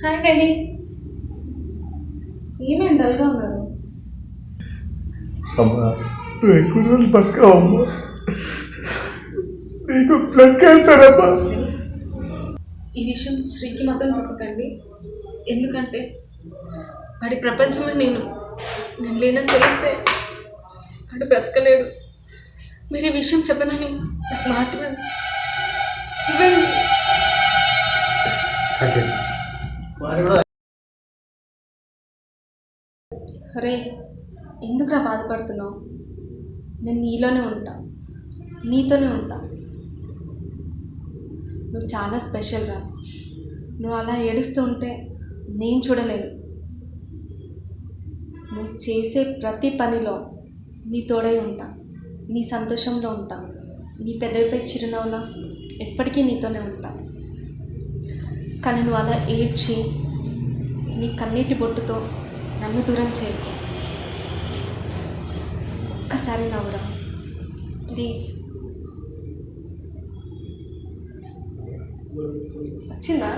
Hi daddy. ఏమేం డల్గా ఉన్నారు? అమ్మా, నువ్వు ఎక్కువ రోజులు బతకవమ్మా. నీకు బ్లడ్ క్యాన్సర్ అమ్మా. ఈ విషయం శ్రీకి మాత్రం చెప్పకండి. ఎందుకంటే వాడి ప్రపంచమే నేను లేనని తెలిస్తే వాడు బ్రతకలేడు. మీరు ఈ విషయం చెప్పనని నాకు మాట ఇవ్వండి. అరే, ఎందుకురా బాధపడుతున్నావు? నేను నీలోనే ఉంటా, నీతోనే ఉంటా. నువ్వు చాలా స్పెషల్ రా. నువ్వు అలా ఏడుస్తూ ఉంటే నేను చూడలేను. నువ్వు చేసే ప్రతి పనిలో నీ తోడై ఉంటా, నీ సంతోషంలో ఉంటా, నీ పెదవిపై చిరునవ్వులా ఎప్పటికీ నీతోనే ఉంటా. కానీ నువ్వు అలా ఏడ్చి నీ కన్నీటి బొట్టుతో నన్ను దూరం చేయకు. ఒక్కసారి నవ్వురా ప్లీజ్. వచ్చిందా?